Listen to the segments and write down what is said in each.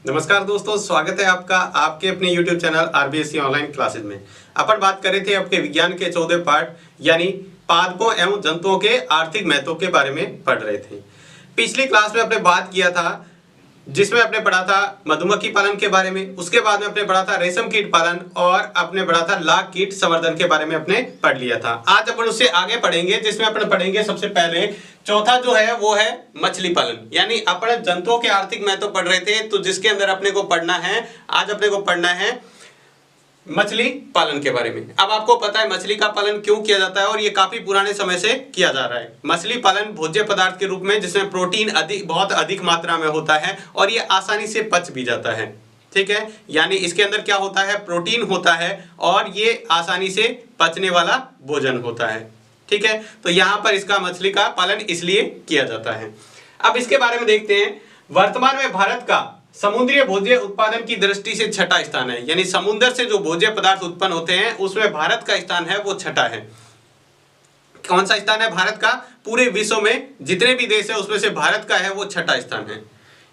नमस्कार दोस्तों, स्वागत है आपका आपके अपने YouTube channel RBSC online classes में। अपन बात कर रहे थे आपके विज्ञान के 14 पार्ट यानी पादपों एवं जंतुओं के आर्थिक महत्व के बारे में पढ़ रहे थे। पिछली क्लास में अपने बात किया था जिसमें अपने पढ़ा था मधुमक्खी पालन के बारे में, उसके बाद में अपने पढ़ा था रेशम कीट पालन और अपने पढ़ा था लाख कीट संवर्धन के बारे में अपने पढ़ लिया था। आज अपन उससे आगे पढ़ेंगे जिसमें अपन पढ़ेंगे सबसे पहले चौथा जो है वो है मछली पालन। यानी अपने जंतुओं के आर्थिक महत्व पढ़ रहे थे, तो जिसके अंदर अपने को पढ़ना है, आज अपने को पढ़ना है मछली पालन के बारे में। अब आपको पता है मछली का पालन क्यों किया जाता है और ये काफी पुराने समय से किया जा रहा है। मछली पालन भोज्य पदार्थ के रूप में जिसमें प्रोटीन बहुत अधिक मात्रा में होता है और ये आसानी से पच भी जाता है। ठीक है, यानी इसके अंदर क्या होता है, प्रोटीन होता है और ये आसानी से पचने वाला भोजन होता है। ठीक है, तो यहाँ पर इसका मछली का पालन इसलिए किया जाता है। अब इसके बारे में देखते हैं। वर्तमान में भारत का समुद्री भोज्य उत्पादन की दृष्टि से छठा स्थान है। यानी समुद्र से जो भोज्य पदार्थ उत्पन्न होते हैं उसमें भारत का स्थान है वो छठा है। कौन सा स्थान है भारत का? पूरे विश्व में जितने भी देश है उसमें से भारत का है वो छठा स्थान है।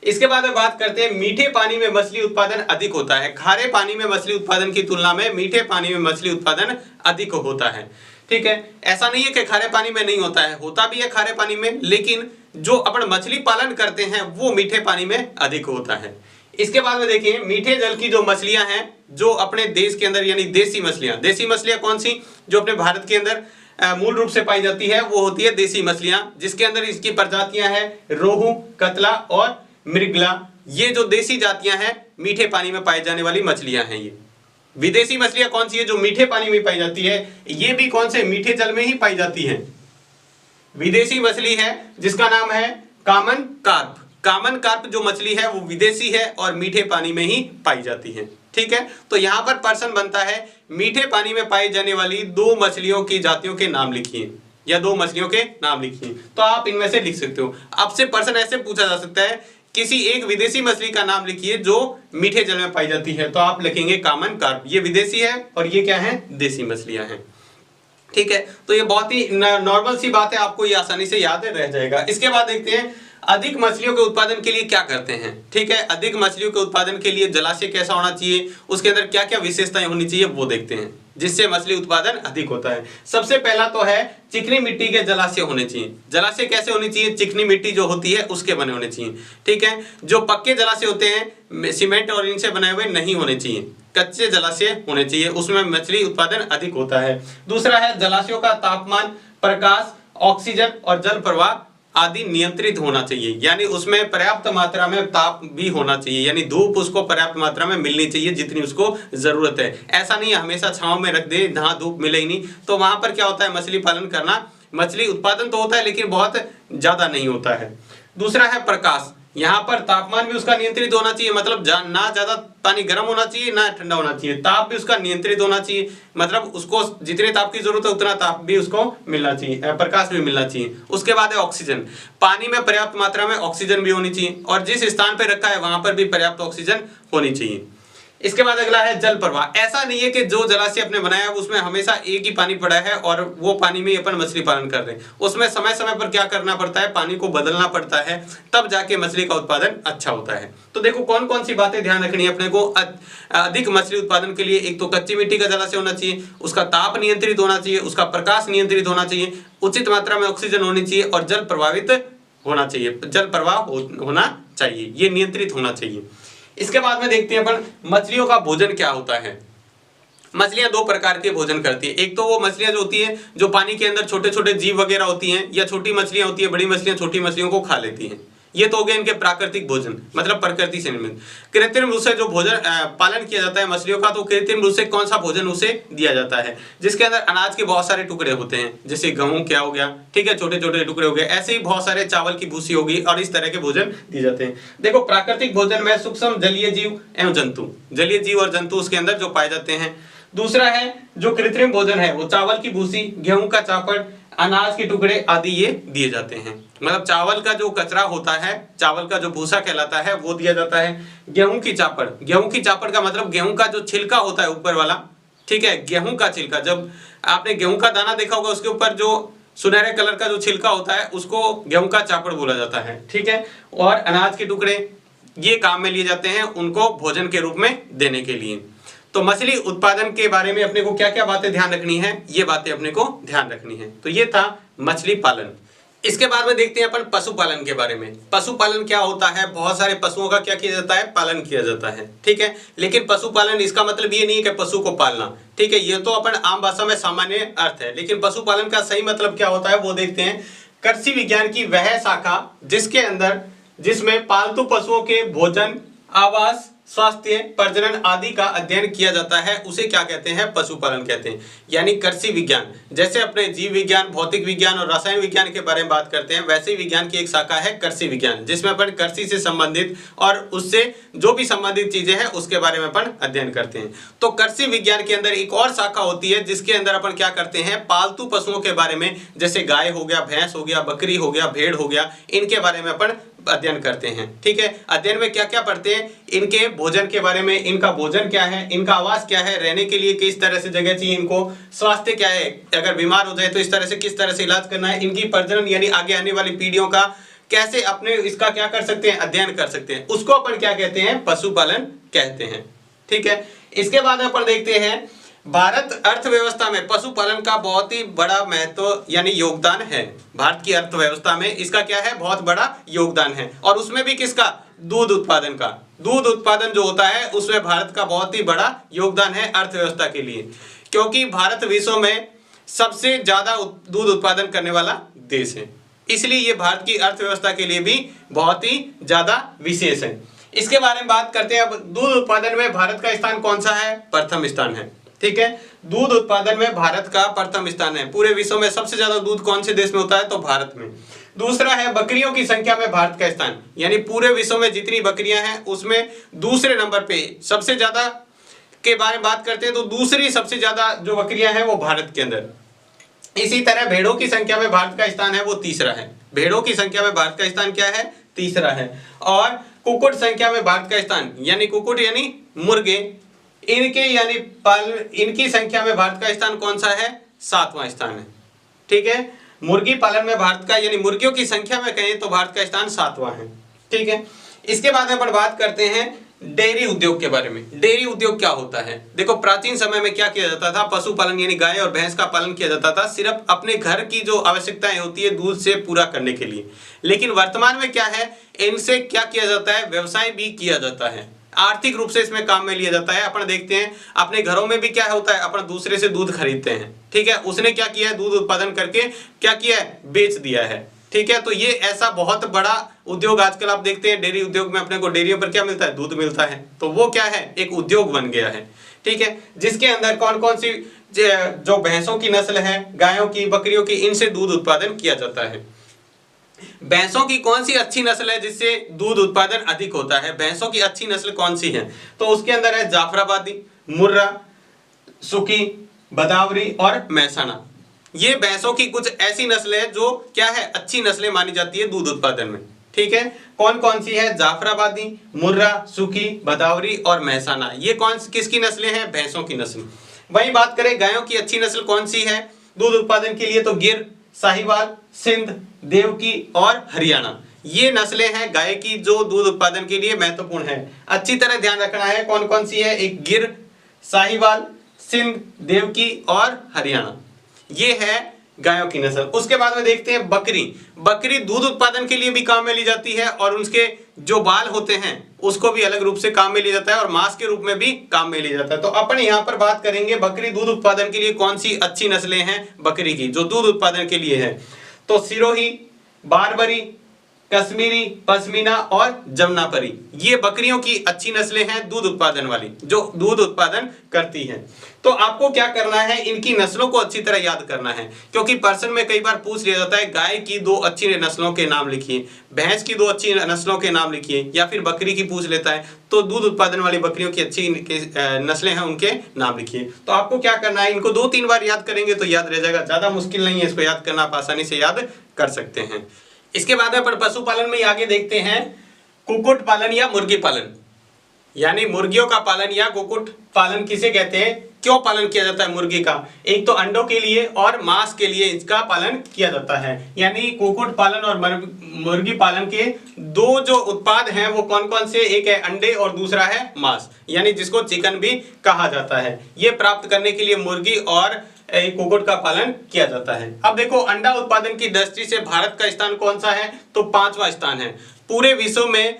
इसके बाद में बात करते हैं, मीठे पानी में मछली उत्पादन अधिक होता है। खारे पानी में मछली उत्पादन की तुलना में मीठे पानी में मछली उत्पादन अधिक होता है। ठीक है, ऐसा नहीं है कि खारे पानी में नहीं होता है, होता भी है खारे पानी में, लेकिन जो अपन मछली पालन करते हैं वो मीठे पानी में अधिक होता है। इसके बाद में देखिए, मीठे जल की जो मछलियां हैं जो अपने देश के अंदर यानी देसी मछलियां कौन सी जो अपने भारत के अंदर मूल रूप से पाई जाती है वो होती है देसी मछलियां, जिसके अंदर इसकी प्रजातियां हैं रोहू, कतला और मृगला। ये जो देसी जातियां हैं मीठे पानी में पाई जाने वाली मछलियां हैं। ये विदेशी मछलियां कौन सी है जो मीठे पानी में पाई जाती है, ये भी कौन से मीठे जल में ही पाई जाती है। विदेशी मछली है जिसका नाम है कामन कार्प। कामन कार्प जो मछली है वो विदेशी है और मीठे पानी में ही पाई जाती है। ठीक है, तो यहाँ पर प्रश्न बनता है मीठे पानी में पाई जाने वाली दो मछलियों की जातियों के नाम लिखिए या दो मछलियों के नाम लिखिए। तो आप इनमें से लिख सकते हो। आपसे प्रश्न ऐसे पूछा जा सकता है किसी एक विदेशी मछली का नाम लिखिए जो मीठे जल में पाई जाती है, तो आप लिखेंगे कामन कार्प। ये विदेशी है और ये क्या है, देसी मछलियां हैं। ठीक है, तो ये बहुत ही नॉर्मल सी बात है, आपको ये आसानी से याद रह जाएगा। इसके बाद देखते हैं अधिक मछलियों के उत्पादन के लिए क्या करते हैं। ठीक है, अधिक मछलियों के उत्पादन के लिए जलाशय कैसा होना चाहिए, उसके अंदर क्या क्या विशेषताएं होनी चाहिए वो देखते हैं जिससे मछली उत्पादन अधिक होता है। सबसे पहला तो है चिकनी मिट्टी के जलाशय होने चाहिए। जलाशय कैसे होनी चाहिए, चिकनी मिट्टी जो होती है उसके बने होने चाहिए। ठीक है, जो पक्के जलाशय होते हैं सीमेंट और इनसे बनाए हुए नहीं होने चाहिए, कच्चे जलाशय होने चाहिए, उसमें मछली उत्पादन अधिक होता है। दूसरा है जलाशयों का तापमान, प्रकाश, ऑक्सीजन और जल प्रवाह आदि नियंत्रित होना चाहिए। यानी उसमें पर्याप्त मात्रा में ताप भी होना चाहिए, यानी धूप उसको पर्याप्त मात्रा में मिलनी चाहिए जितनी उसको जरूरत है। ऐसा नहीं है हमेशा छांव में रख दे जहां धूप मिले ही नहीं, तो वहां पर क्या होता है मछली पालन करना, मछली उत्पादन तो होता है लेकिन बहुत ज्यादा नहीं होता है। दूसरा है प्रकाश। यहाँ पर तापमान भी उसका नियंत्रित होना चाहिए, मतलब ना ज्यादा पानी गर्म होना चाहिए ना ठंडा होना चाहिए। ताप भी उसका नियंत्रित होना चाहिए, मतलब उसको जितने ताप की जरूरत है उतना ताप भी उसको मिलना चाहिए, प्रकाश भी मिलना चाहिए। उसके बाद है ऑक्सीजन। पानी में पर्याप्त मात्रा में ऑक्सीजन भी होनी चाहिए और जिस स्थान पर रखा है वहां पर भी पर्याप्त ऑक्सीजन होनी चाहिए। इसके बाद अगला है जल प्रवाह। ऐसा नहीं है कि जो जलाशय आपने बनाया है उसमें हमेशा एक ही पानी पड़ा है और वो पानी में अपन मछली पालन कर रहे हैं। उसमें समय समय पर क्या करना पड़ता है, पानी को बदलना पड़ता है, तब जाके मछली का उत्पादन अच्छा होता है। तो देखो कौन कौन सी बातें ध्यान रखनी है अपने को। अधिक मछली उत्पादन के लिए एक तो कच्ची मिट्टी का जलाशय होना चाहिए, उसका ताप नियंत्रित होना चाहिए, उसका प्रकाश नियंत्रित होना चाहिए, उचित मात्रा में ऑक्सीजन होनी चाहिए और जल प्रभावित होना चाहिए, जल प्रवाह होना चाहिए, ये नियंत्रित होना चाहिए। इसके बाद में देखते हैं अपन मछलियों का भोजन क्या होता है। मछलियां दो प्रकार के भोजन करती है। एक तो वो मछलियां जो होती है जो पानी के अंदर छोटे छोटे जीव वगैरह होती हैं, या छोटी मछलियां होती है, बड़ी मछलियां छोटी मछलियों को खा लेती हैं। ये तो हो गए इनके प्राकृतिक भोजन, मतलब प्रकृति से निर्मित। कृत्रिम रूप से जो भोजन पालन किया जाता है मछलियों का, तो कृत्रिम रूप से कौन सा भोजन उसे दिया जाता है जिसके अंदर अनाज के बहुत सारे टुकड़े होते हैं, जैसे गेहूं क्या हो गया, ठीक है, छोटे छोटे टुकड़े हो गए, ऐसे ही बहुत सारे चावल की भूसी होगी और इस तरह के भोजन दिए जाते हैं। देखो प्राकृतिक भोजन में सूक्ष्म जलीय जीव एवं जंतु, जलीय जीव और जंतु उसके अंदर जो पाए जाते हैं। दूसरा है जो कृत्रिम भोजन है वो चावल की भूसी, गेहूं का चापड़, अनाज के टुकड़े आदि ये दिए जाते हैं। मतलब चावल का जो कचरा होता है, चावल का जो भूसा कहलाता है वो दिया जाता है। गेहूं की चापड़, गेहूं की चापड़ का मतलब गेहूं का जो छिलका होता है ऊपर वाला, ठीक है, गेहूं का छिलका। जब आपने गेहूं का दाना देखा होगा उसके ऊपर जो सुनहरे कलर का जो छिलका होता है उसको गेहूं का चापड़ बोला जाता है। ठीक है, और अनाज के टुकड़े ये काम में लिए जाते हैं उनको भोजन के रूप में देने के लिए। तो मछली उत्पादन के बारे में अपने को क्या क्या बातें ध्यान रखनी है, ये बातें अपने को ध्यान रखनी है। तो ये था मछली पालन। इसके बाद में देखते हैं अपन पशुपालन के बारे में। पशुपालन क्या होता है, बहुत सारे पशुओं का क्या किया जाता है, पालन किया जाता है, ठीक है। लेकिन पशुपालन इसका मतलब ये नहीं है कि पशु को पालना, ठीक है, ये तो अपन आम भाषा में सामान्य अर्थ है। लेकिन पशुपालन का सही मतलब क्या होता है वो देखते हैं। कृषि विज्ञान की वह शाखा जिसमें पालतू पशुओं के भोजन, आवास, स्वास्थ्य, प्रजनन आदि का अध्ययन किया जाता है, उसे क्या कहते हैं, पशुपालन कहते हैं। यानी कृषि विज्ञान, जैसे अपने जीव विज्ञान, भौतिक विज्ञान और रसायन विज्ञान के बारे में बात करते हैं, वैसे ही विज्ञान की एक शाखा है कृषि विज्ञान, जिसमें अपन कृषि से संबंधित और उससे जो भी संबंधित चीजें हैं उसके बारे में अपन अध्ययन करते हैं। तो कृषि विज्ञान के अंदर एक और शाखा होती है जिसके अंदर अपन क्या करते हैं, पालतू पशुओं के बारे में, जैसे गाय हो गया, भैंस हो गया, बकरी हो गया, भेड़ हो गया, इनके बारे में अपन अध्ययन करते हैं, ठीक है। अध्ययन में क्या क्या पढ़ते हैं, इनके भोजन के बारे में, इनका भोजन क्या है, इनका आवास क्या है, रहने के लिए किस तरह से जगह चाहिए इनको, स्वास्थ्य क्या है, अगर बीमार हो जाए तो इस तरह से किस तरह से इलाज करना है, इनकी प्रजनन यानी आगे आने वाली पीढ़ियों का कैसे अपने इसका क्या कर सकते हैं, अध्ययन कर सकते हैं, उसको अपन क्या कहते हैं, पशुपालन कहते हैं, ठीक है। इसके बाद अपन देखते हैं भारत अर्थव्यवस्था में पशुपालन का बहुत ही बड़ा महत्व यानी योगदान है। भारत की अर्थव्यवस्था में इसका क्या है, बहुत बड़ा योगदान है। और उसमें भी किसका, दूध उत्पादन का। दूध उत्पादन जो होता है उसमें भारत का बहुत ही बड़ा योगदान है अर्थव्यवस्था के लिए, क्योंकि भारत विश्व में सबसे ज्यादा दूध उत्पादन करने वाला देश है, इसलिए ये भारत की अर्थव्यवस्था के लिए भी बहुत ही ज्यादा विशेष है। इसके बारे में बात करते हैं। अब दूध उत्पादन में भारत का स्थान कौन सा है, प्रथम स्थान है, ठीक है। दूध उत्पादन में भारत का प्रथम स्थान है। पूरे विश्व में सबसे ज्यादा दूध कौन से देश में होता है, तो भारत में। दूसरा है बकरियों की संख्या में भारत का स्थान, यानी पूरे विश्व में जितनी बकरियां हैं उसमें दूसरे नंबर पे सबसे ज्यादा के बारे में बात करते हैं तो दूसरी सबसे ज्यादा जो बकरियां हैं वो भारत के अंदर। इसी तरह भेड़ों की संख्या में भारत का स्थान है वो तीसरा है। भेड़ों की संख्या में भारत का स्थान क्या है, तीसरा है। और कुक्कुट संख्या में भारत का स्थान, यानी कुक्कुट यानी मुर्गे, इनकी संख्या में भारत का स्थान कौन सा है, सातवां स्थान है, ठीक है। मुर्गी पालन में भारत का, यानी मुर्गियों की संख्या में कहें तो भारत का स्थान सातवां है, ठीक है। इसके बाद अपन बात करते हैं डेयरी उद्योग के बारे में। डेयरी उद्योग क्या होता है, देखो प्राचीन समय में क्या किया जाता था, पशुपालन यानी गाय और भैंस का पालन किया जाता था सिर्फ अपने घर की जो आवश्यकताएं होती है दूध से पूरा करने के लिए। लेकिन वर्तमान में क्या है, इनसे क्या किया जाता है, व्यवसाय भी किया जाता है, आर्थिक रूप से इसमें काम में लिया जाता है। अपन देखते हैं अपने घरों में भी क्या होता है, अपन दूसरे से दूध खरीदते हैं, ठीक है। उसने क्या किया है, दूध उत्पादन करके क्या किया है, बेच दिया है, ठीक है। तो ये ऐसा बहुत बड़ा उद्योग आजकल आप देखते हैं, डेयरी उद्योग में अपने को डेयरियों पर क्या मिलता है, दूध मिलता है। तो वो क्या है, एक उद्योग बन गया है, ठीक है, जिसके अंदर कौन कौन सी जो भैंसों की नस्ल है, गायों की, बकरियों की, इनसे दूध उत्पादन किया जाता है। भैंसों की कौन सी अच्छी नस्ल है जिससे दूध उत्पादन अधिक होता है, भैंसों की अच्छी नस्ल कौन सी है, तो उसके अंदर है जाफराबादी, मुर्रा, सुकी, बदावरी और मैसाना। ये भैंसों की कुछ ऐसी नस्लें हैं जो क्या है, अच्छी नस्लें मानी जाती है दूध उत्पादन में, ठीक है। कौन कौन सी है, जाफराबादी, मुर्रा, सुकी, बदावरी और मैसाना। ये कौन किसकी नस्लें हैं, भैंसों की नस्ल। वही बात करें गायों की अच्छी नस्ल कौन सी है दूध उत्पादन के लिए, तो गिर, साहिवाल, सिंध, देवकी और हरियाणा, ये नस्लें हैं गाय की जो दूध उत्पादन के लिए महत्वपूर्ण है। अच्छी तरह ध्यान रखना है कौन कौन सी है, एक गिर, साहिवाल, सिंध, देवकी और हरियाणा, ये है गायों की नस्ल। उसके बाद में देखते हैं बकरी। बकरी दूध उत्पादन के लिए भी काम में ली जाती है और उसके जो बाल होते हैं उसको भी अलग रूप से काम में लिया जाता है और मांस के रूप में भी काम में लिया जाता है। तो अपन यहाँ पर बात करेंगे बकरी दूध उत्पादन के लिए कौन सी अच्छी नस्लें हैं बकरी की जो दूध उत्पादन के लिए है, तो सिरोही, बारबरी, कश्मीरी, पश्मीना और जमनापरी, ये बकरियों की अच्छी नस्लें हैं दूध उत्पादन वाली जो दूध उत्पादन करती हैं। तो आपको क्या करना है, इनकी नस्लों को अच्छी तरह याद करना है, क्योंकि प्रश्न में कई बार पूछ लिया जाता है गाय की 2 अच्छी नस्लों के नाम लिखिए, भैंस की 2 अच्छी नस्लों के नाम लिखिए, या फिर बकरी की पूछ लेता है तो दूध उत्पादन वाली बकरियों की अच्छी नस्लें हैं उनके नाम लिखिए। तो आपको क्या करना है, इनको 2-3 बार याद करेंगे तो याद रह जाएगा, ज्यादा मुश्किल नहीं है इसको याद करना, आप आसानी से याद कर सकते हैं। इसके बाद अपन पशुपालन में आगे देखते हैं कुक्कुट पालन या मुर्गी पालन, यानी मुर्गियों का पालन या कुक्कुट पालन किसे कहते हैं, क्यों पालन किया जाता है मुर्गी का? एक तो अंडों के लिए और मांस के लिए इसका पालन किया जाता है। यानी कुक्कुट पालन और मुर्गी पालन के दो जो उत्पाद हैं वो कौन कौन से? एक है अंडे और दूसरा है मांस, यानी जिसको चिकन भी कहा जाता है। ये प्राप्त करने के लिए मुर्गी और कुक्कुट का पालन किया जाता है। अब देखो, अंडा उत्पादन की दृष्टि से भारत का स्थान कौन सा है? तो 5वां स्थान है। पूरे विश्व में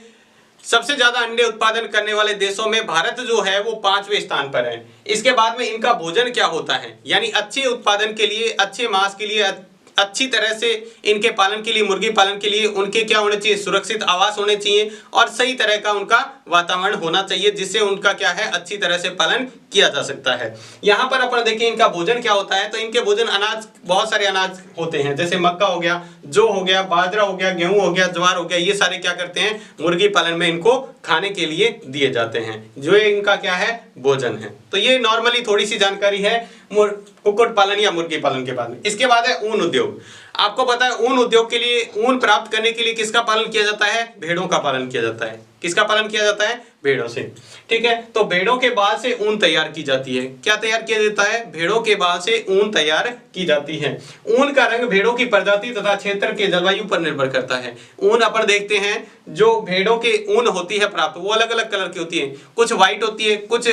सबसे ज्यादा अंडे उत्पादन करने वाले देशों में भारत जो है वो 5वें स्थान पर है। इसके बाद में इनका भोजन क्या होता है? यानी अच्छे उत्पादन के लिए, अच्छे मांस के लिए, अच्छी तरह से इनके पालन के लिए, मुर्गी पालन के लिए उनके क्या होने चाहिए? सुरक्षित आवास होने चाहिए और सही तरह का उनका वातावरण होना चाहिए, जिससे उनका क्या है? अच्छी तरह से पालन किया जा सकता है। यहाँ पर अपन देखिए इनका भोजन क्या होता है। तो इनके भोजन अनाज, बहुत सारे अनाज होते हैं, जैसे मक्का हो गया, जौ हो गया, बाजरा हो गया, गेहूं हो गया, ज्वार हो गया। ये सारे क्या करते हैं? मुर्गी पालन में इनको खाने के लिए दिए जाते हैं, जो इनका क्या है? भोजन है। तो ये नॉर्मली थोड़ी सी जानकारी है कुक्कुट पालन या मुर्गी पालन के बारे में। इसके बाद है ऊन उद्योग। आपको पता है ऊन उद्योग के लिए, ऊन प्राप्त करने के लिए किसका पालन किया जाता है? भेड़ों का पालन किया जाता है। किसका पालन किया जाता है? भेड़ों से। ठीक है, तो भेड़ों के बाल से ऊन तैयार की जाती है। क्या तैयार किया जाता है? भेड़ों के बाल से ऊन तैयार की जाती है। ऊन का रंग भेड़ों की प्रजाति तथा क्षेत्र के जलवायु पर निर्भर करता है। ऊन अपन देखते हैं, जो भेड़ों के ऊन होती है प्राप्त, वो अलग अलग कलर की होती है। कुछ व्हाइट होती है, कुछ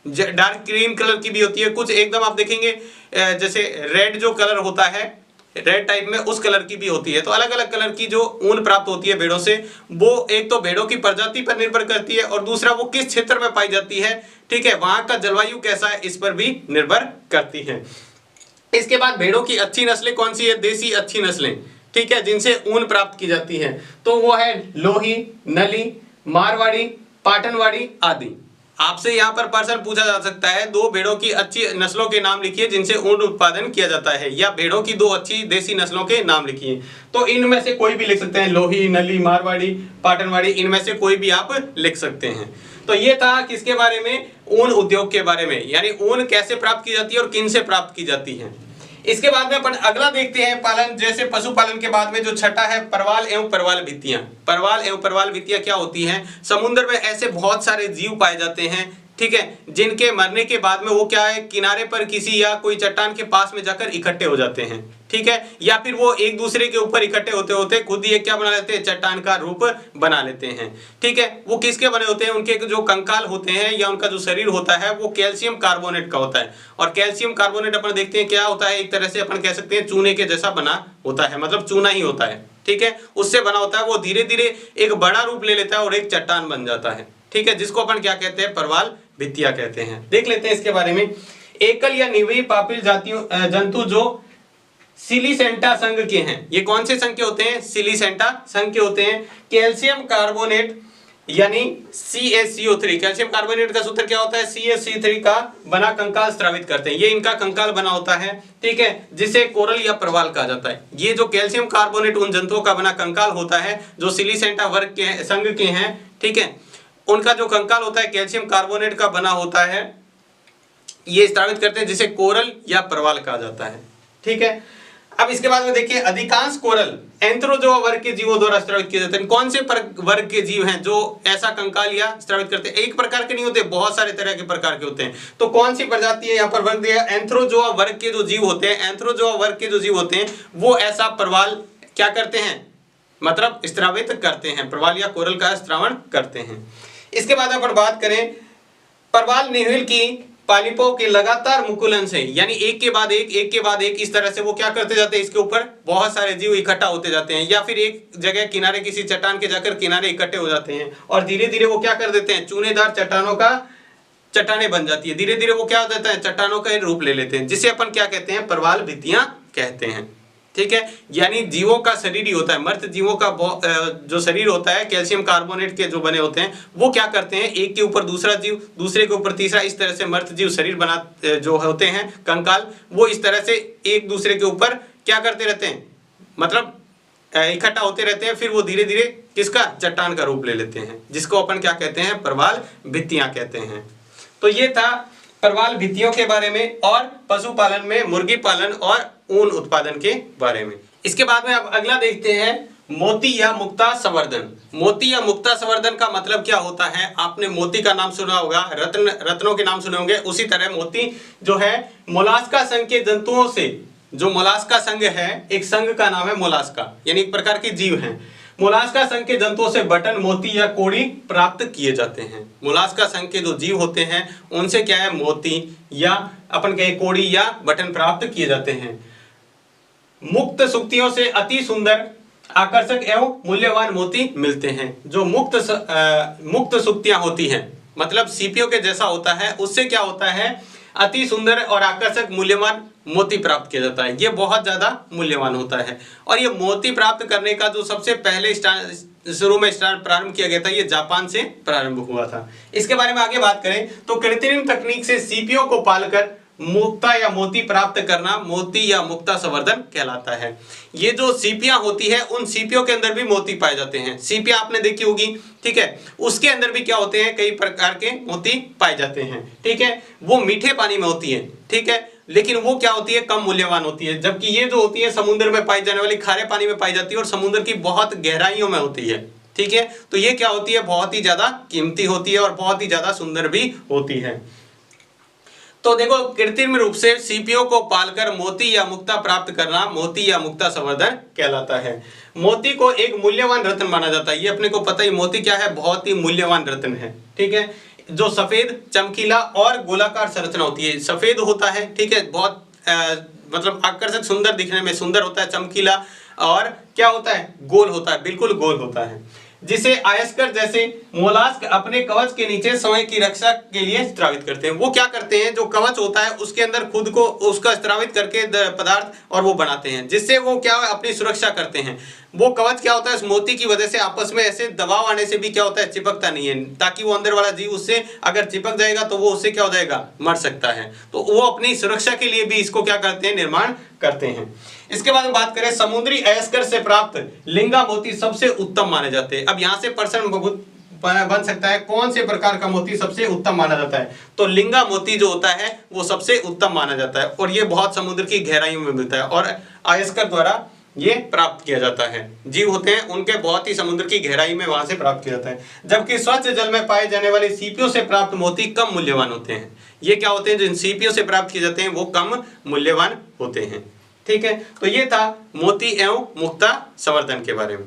डार्क ग्रीन कलर की भी होती है, कुछ एकदम आप देखेंगे जैसे रेड जो कलर होता है, रेड टाइप में, उस कलर की भी होती है। तो अलग अलग कलर की जो ऊन प्राप्त होती है भेड़ों से, वो एक तो भेड़ों की प्रजाति पर निर्भर करती है और दूसरा वो किस क्षेत्र में पाई जाती है। ठीक है, वहां का जलवायु कैसा है, इस पर भी निर्भर करती है। इसके बाद भेड़ों की अच्छी नस्लें कौन सी है? देसी अच्छी नस्लें, ठीक है, जिनसे ऊन प्राप्त की जाती है। तो वो है लोही, नली, मारवाड़ी, पाटनवाड़ी आदि। आपसे यहाँ पर प्रश्न पूछा जा सकता है, दो भेड़ों की अच्छी नस्लों के नाम लिखिए जिनसे ऊन उत्पादन किया जाता है, या भेड़ों की दो अच्छी देसी नस्लों के नाम लिखिए। तो इनमें से कोई भी लिख सकते हैं, लोही, नली, मारवाड़ी, पाटनवाड़ी, इनमें से कोई भी आप लिख सकते हैं। तो ये था किसके बारे में? ऊन उद्योग के बारे में, यानी ऊन कैसे प्राप्त की जाती है और किन से प्राप्त की जाती है। इसके बाद में अपन अगला देखते हैं पालन, जैसे पशुपालन के बाद में जो छठा है परवाल एवं परवाल भित्तियां। परवाल एवं परवाल भित्तियां क्या होती हैं? समुद्र में ऐसे बहुत सारे जीव पाए जाते हैं, ठीक है, जिनके मरने के बाद में वो क्या है? किनारे पर किसी या कोई चट्टान के पास में जाकर इकट्ठे हो जाते हैं। ठीक है, या फिर वो एक दूसरे के ऊपर इकट्ठे होते होते खुद ही एक क्या बना लेते हैं? चट्टान का रूप बना लेते हैं। ठीक है, वो किसके बने होते हैं? उनके जो कंकाल होते हैं या उनका जो शरीर होता है वो कैल्शियम कार्बोनेट का होता है। और कैल्शियम कार्बोनेट अपन देखते हैं क्या होता है? एक तरह से अपन कह सकते हैं चूने के जैसा बना होता है, मतलब चूना ही होता है। ठीक है, उससे बना होता है। वो धीरे धीरे एक बड़ा रूप ले लेता है और एक चट्टान बन जाता है। ठीक है, जिसको अपन क्या कहते हैं? परवाल भित्तियां कहते हैं। देख लेते हैं इसके बारे में। एकल या निवयी पापिल जातियों जंतु जो सिलीसेंटा संघ के हैं। ये कौन से संघ के होते हैं? सिलीसेंटा संघ के होते हैं। कैल्शियम कार्बोनेट यानी CaCO3, कैल्शियम कार्बोनेट का सूत्र क्या होता है? CaC3 का बना कंकाल स्रावित करते हैं। ये इनका कंकाल बना होता है, ठीक है, जिसे कोरल या परवाल कहा जाता है। ये जो कैल्शियम कार्बोनेट उन जंतुओं का बना कंकाल होता है जो सिलीसेंटा वर्ग के संघ के हैं, ठीक है, उनका जो कंकाल होता है कैल्शियम कार्बोनेट का बना होता है, ये स्रावित करते हैं, जिसे कोरल या परवाल कहा जाता है। ठीक है, अब इसके बाद में देखिए, अधिकांश कोरल एंथ्रोजोआ वर्ग के जीवों द्वारा स्रावित किए जाते हैं। कौन से वर्ग के जीव हैं जो ऐसा कंकाल या स्रावित करते हैं? एक प्रकार के नहीं होते, बहुत सारे तरह के प्रकार के होते हैं। तो कौन सी प्रजाति है यहाँ पर वर्ग दिया? एंथ्रोजोआ वर्ग के जो जीव होते हैं, एंथ्रोजोआ वर्ग के जो जीव होते हैं वो ऐसा परवाल क्या करते हैं? मतलब स्रावित करते हैं, परवाल या कोरल का स्रावण करते हैं। इसके बाद अपन बात करें परवाल निहिल की पालिपों के लगातार मुकुलन से, यानी एक के बाद एक इस तरह से वो क्या करते जाते हैं? इसके ऊपर बहुत सारे जीव इकट्ठा होते जाते हैं, या फिर एक जगह किनारे किसी चट्टान के जाकर किनारे इकट्ठे हो जाते हैं और धीरे धीरे वो क्या कर देते हैं? चूनेदार चट्टानों का चट्टानें बन जाती है। धीरे धीरे वो क्या हो जाता है? चट्टानों का रूप ले लेते हैं, जिसे अपन क्या कहते हैं? परवाल भित्तियां कहते हैं। ठीक है, यानी जीवों का शरीर ही होता है, मर्त जीवों का जो शरीर होता है कैल्शियम कार्बोनेट के जो बने होते हैं, वो क्या करते हैं? एक के ऊपर दूसरा जीव, दूसरे के ऊपर तीसरा, इस तरह से मर्त जीव शरीर बना जो होते हैं कंकाल, वो इस तरह से एक दूसरे के ऊपर क्या करते रहते हैं? मतलब इकट्ठा होते रहते हैं। फिर वो धीरे धीरे किसका? चट्टान का रूप ले लेते हैं, जिसको अपन क्या कहते हैं? परवाल भित्तियां कहते हैं। तो ये था परवाल भित्तियों के बारे में और पशुपालन में मुर्गी पालन और ऊन उत्पादन के बारे में। इसके बाद में अब अगला देखते हैं मोती या मुक्ता संवर्धन। मोती या मुक्ता संवर्धन का मतलब क्या होता है? आपने मोती का नाम सुना होगा, रत्नों के नाम सुने होंगे। उसी तरह मोती जो है मोलास्का संघ के जंतुओं से, जो मोलास्का संघ है, एक संघ का नाम है मोलास्का, यानी एक प्रकार के जीव हैं। मोलास्का संघ के जंतुओं से बटन, मोती या कोड़ी प्राप्त किए जाते हैं। मोलास्का संघ के जो जीव होते हैं उनसे क्या है, मोती या अपन कहे कोड़ी या बटन प्राप्त किए जाते हैं। मुक्त सुक्तियों से अति सुंदर, आकर्षक एवं मूल्यवान मोती मिलते हैं। जो मुक्त सुक्तियां होती हैं, मतलब सीपियों के जैसा होता है, उससे क्या होता है, अति सुंदर और आकर्षक मूल्यवान मोती प्राप्त किया जाता है। ये बहुत ज्यादा मूल्यवान होता है। और ये मोती प्राप्त करने का जो सबसे पहले शुरू में प्रारंभ किया गया था, ये जापान से प्रारंभ हुआ था। इसके बारे में आगे बात करें तो कृत्रिम तकनीक से सीपियों को पालकर मुक्ता या मोती प्राप्त करना मोती या मुक्ता संवर्धन कहलाता है। ये जो सीपियां होती है, उन सीपियों के अंदर भी मोती पाए जाते हैं। सीपियां आपने देखी होगी, ठीक है, उसके अंदर भी क्या होते हैं, कई प्रकार के मोती पाए जाते हैं, ठीक है। वो मीठे पानी में होती है, ठीक है, लेकिन वो क्या होती है, कम मूल्यवान होती है। जबकि ये जो होती है समुद्र में पाई जाने वाली, खारे पानी में पाई जाती है और समुद्र की बहुत गहराइयों में होती है, ठीक है। तो ये क्या होती है, बहुत ही ज्यादा कीमती होती है और बहुत ही ज्यादा सुंदर भी होती है। तो देखो, कृत्रिम रूप से सीपियों को पालकर मोती या मुक्ता प्राप्त करना मोती या मुक्ता संवर्धन कहलाता है। मोती को एक मूल्यवान रत्न माना जाता है। ये अपने को पता ही, मोती क्या है, बहुत ही मूल्यवान रत्न है, ठीक है। जो सफेद, चमकीला और गोलाकार संरचना होती है। सफेद होता है, ठीक है, बहुत मतलब आकर्षक, सुंदर, दिखने में सुंदर होता है, चमकीला, और क्या होता है, गोल होता है, बिल्कुल गोल होता है, जिसे अयस्कर जैसे मोलास्क अपने कवच के नीचे समय की रक्षा के लिए स्त्रावित करते हैं। वो क्या करते हैं, जो कवच होता है उसके अंदर खुद को उसका स्त्रावित करके पदार्थ और वो बनाते हैं, जिससे वो क्या अपनी सुरक्षा करते हैं। वो कवच क्या होता है, इस मोती की वजह से आपस में ऐसे दबाव आने से भी क्या होता है, चिपकता नहीं है, ताकि वो अंदर वाला जीव उससे अगर चिपक जाएगा तो वो उससे क्या हो जाएगा, मर सकता है। तो वो अपनी सुरक्षा के लिए भी इसको क्या करते हैं, निर्माण करते हैं। इसके बाद में बात करें, समुद्री अयस्कर से प्राप्त लिंगा मोती सबसे उत्तम माने जाते हैं। अब यहाँ से प्रश्न बन सकता है, कौन से प्रकार का मोती सबसे उत्तम माना जाता है? तो लिंगा मोती जो होता है वो सबसे उत्तम माना जाता है, और ये बहुत समुद्र की गहराइयों में मिलता है और अयस्कर द्वारा ये प्राप्त किया जाता है। जीव होते हैं उनके बहुत ही समुद्र की गहराई में वहां से प्राप्त किया जाता है। जबकि स्वच्छ जल में पाए जाने वाले सीपियों से प्राप्त मोती कम मूल्यवान होते हैं। ये क्या होते हैं, जो सीपियों से प्राप्त किए जाते हैं वो कम मूल्यवान होते हैं, ठीक है। तो ये था मोती एवं मुक्ता संवर्धन के बारे में।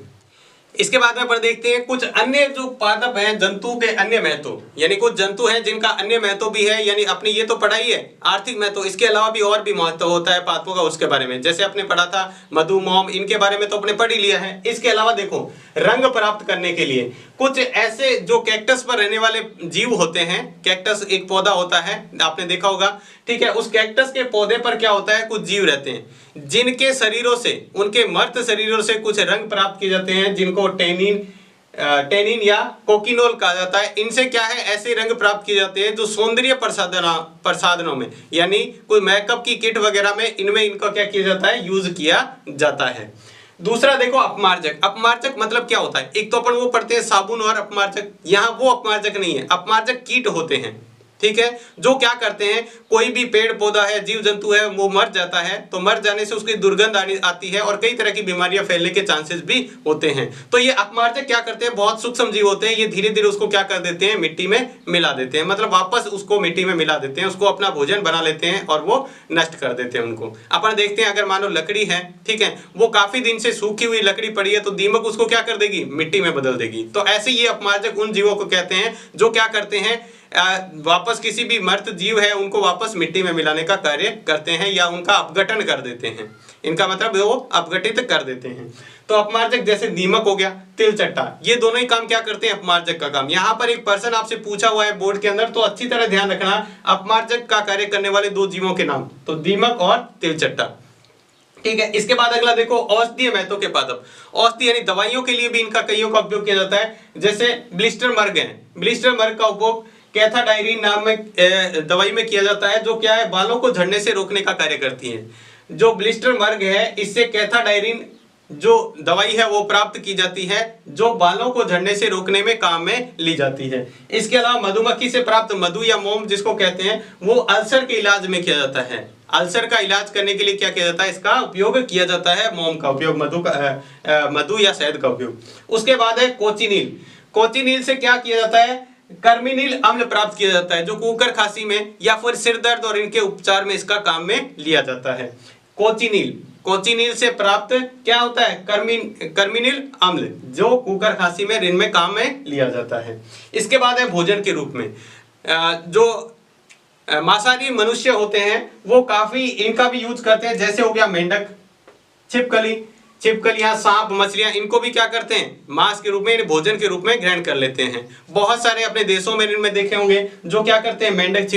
इसके बाद में अपन देखते हैं कुछ अन्य जो पादप हैं, जंतु के अन्य महत्व, यानी कुछ जंतु हैं जिनका अन्य महत्व भी है, यानी अपनी ये तो पढ़ाई है आर्थिक महत्व, इसके अलावा भी और भी महत्व होता है पादपों का, उसके बारे में जैसे आपने पढ़ा था मधु, मोम, इनके बारे में तो अपने पढ़ ही लिया है। इसके अलावा देखो, रंग प्राप्त करने के लिए कुछ ऐसे जो कैक्टस पर रहने वाले जीव होते हैं। कैक्टस एक पौधा होता है, आपने देखा होगा, ठीक है। उस कैक्टस के पौधे पर क्या होता है, कुछ जीव रहते हैं जिनके शरीरों से, उनके मर्त शरीरों से कुछ रंग प्राप्त किए जाते हैं, जिनको टेनिन या कोकिनोल कहा जाता है। इनसे क्या है, ऐसे रंग प्राप्त किए जाते हैं जो सौंदर्य प्रसाधनों में, यानी कोई मेकअप की किट वगैरह में, इनमें इनका क्या किया जाता है, यूज किया जाता है। दूसरा देखो, अपमार्जक। अपमार्जक मतलब क्या होता है, एक तो अपन वो पढ़ते हैं साबुन और अपमार्जक, यहाँ वो अपमार्जक नहीं है, अपमार्जक कीट होते हैं, ठीक है। जो क्या करते हैं, कोई भी पेड़ पौधा है, जीव जंतु है, वो मर जाता है, तो मर जाने से उसकी दुर्गंध आती है और कई तरह की बीमारियां फैलने के चांसेस भी होते हैं। तो ये अपमार्जक क्या करते हैं, बहुत सूक्ष्म जीव होते हैं, ये धीरे धीरे उसको क्या कर देते हैं, मिट्टी में मिला देते हैं, मतलब वापस उसको मिट्टी में मिला देते हैं, उसको अपना भोजन बना लेते हैं और वो नष्ट कर देते हैं उनको। अपन देखते हैं, अगर मानो लकड़ी है, ठीक है, वो काफी दिन से सूखी हुई लकड़ी पड़ी है, तो दीमक उसको क्या कर देगी, मिट्टी में बदल देगी। तो ऐसे ये अपमार्जक उन जीवों को कहते हैं जो क्या करते हैं, वापस किसी भी मृत जीव है उनको वापस मिट्टी में मिलाने का कार्य करते हैं या उनका अपघटन कर देते हैं। इनका मतलब वो अपघटित कर देते हैं। तो अपमार्जक जैसे दीमक हो गया, तिलचट्टा, ये दोनों ही काम क्या करते हैं, अपमार्जक का काम। यहाँ पर एक पर्सन आपसे पूछा हुआ है बोर्ड के अंदर, तो अच्छी तरह ध्यान रखना, अपमार्जक का कार्य करने वाले दो जीवों के नाम, तो दीमक और तिलचट्टा, ठीक है। इसके बाद अगला देखो, औषधीय महत्व के पादप। औषधि यानी दवाइयों के लिए भी इनका कईयों का उपयोग किया जाता है। जैसे ब्लिस्टर मर्ग है, ब्लिस्टर मर्ग का उपयोग कैथाडायरिन नाम में दवाई में किया जाता है, जो क्या है, बालों को झड़ने से रोकने का कार्य करती है। जो ब्लिस्टर मर्ग है, इससे कैथाडायरिन जो दवाई है वो प्राप्त की जाती है, जो बालों को झड़ने से रोकने में काम में ली जाती है। इसके अलावा मधुमक्खी से प्राप्त मधु या मोम जिसको कहते हैं, वो अल्सर के इलाज में किया जाता है। अल्सर का इलाज करने के लिए क्या किया जाता है, इसका उपयोग किया जाता है, मोम का उपयोग, मधु या शहद का उपयोग। उसके बाद है कोचिनील। कोचिनील से क्या किया जाता है, कर्मिनील अम्ल प्राप्त किया जाता है, जो कुकर खांसी में या फिर सिर दर्द और इनके उपचार में इसका काम में लिया जाता है। कोचिनील, कोचिनील से प्राप्त क्या होता है, कर्मिनील अम्ल, जो कुकर खांसी में इनमें काम में लिया जाता है। इसके बाद है भोजन के रूप में, जो मांसाहारी मनुष्य होते हैं वो काफी इनका भी यूज करते हैं, जैसे हो गया मेंढक, छिपकलियां, सांप, मछलियां, इनको भी क्या करते हैं, मांस के रूप में, भोजन के रूप में ग्रहण कर लेते हैं। बहुत सारे अपने देशों में इनमें देखे होंगे जो क्या करते हैं, मेंढक,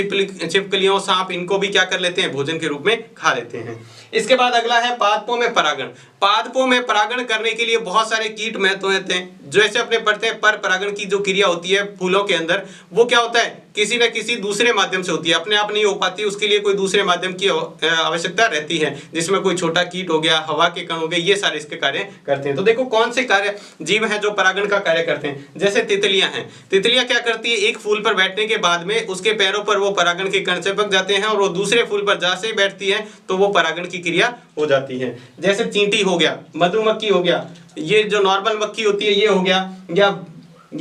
छिपकलियों, सांप, इनको भी क्या कर लेते हैं, भोजन के रूप में खा लेते हैं। इसके बाद अगला है पादपों में परागण। पादपों में परागण करने के लिए बहुत सारे कीट महत्व होते हैं, जैसे अपने पढ़ते हैं पर परागण की जो क्रिया होती है फूलों के अंदर, वो क्या होता है, किसी न किसी दूसरे माध्यम से होती है, अपने आप नहीं हो पाती, उसके लिए कोई दूसरे माध्यम की आवश्यकता रहती है, जिसमें कोई छोटा कीट हो गया, हवा के कण हो गए, ये सारे इसके कार्य करते हैं। तो देखो कौन से कार्य जीव हैं जो परागण का कार्य करते हैं। जैसे तितलियां हैं, तितलियां क्या करती है, एक फूल पर बैठने के बाद में उसके पैरों पर वो परागण के कण चिपक जाते हैं और वो दूसरे फूल पर जैसे ही बैठती है तो वो परागण की क्रिया हो जाती है। जैसे चींटी हो गया, मधुमक्खी हो गया, ये जो नॉर्मल मक्खी होती है ये हो गया, या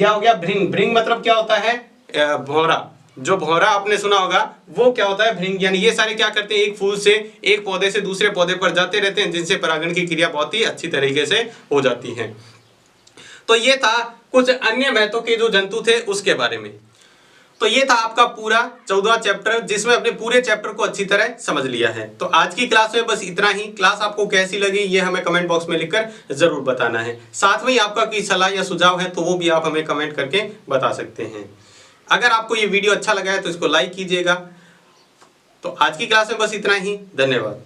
हो गया भृंग। भृंग मतलब क्या होता है, भौरा, जो भौरा आपने सुना होगा वो क्या होता है, भृंग। यानी ये सारे क्या करते हैं, एक फूल से, एक पौधे से दूसरे पौधे पर जाते रहते हैं, जिनसे परागण की क्रिया बहुत ही अच्छी तरीके से हो जाती है। तो ये था कुछ अन्य महत्व के जो जंतु थे उसके बारे में। तो ये था आपका पूरा 14वां चैप्टर, जिसमें अपने पूरे चैप्टर को अच्छी तरह समझ लिया है। तो आज की क्लास में बस इतना ही। क्लास आपको कैसी लगी ये हमें कमेंट बॉक्स में लिखकर जरूर बताना है। साथ में ही आपका कोई सलाह या सुझाव है तो वो भी आप हमें कमेंट करके बता सकते हैं। अगर आपको ये वीडियो अच्छा लगा है तो इसको लाइक कीजिएगा। तो आज की क्लास में बस इतना ही, धन्यवाद।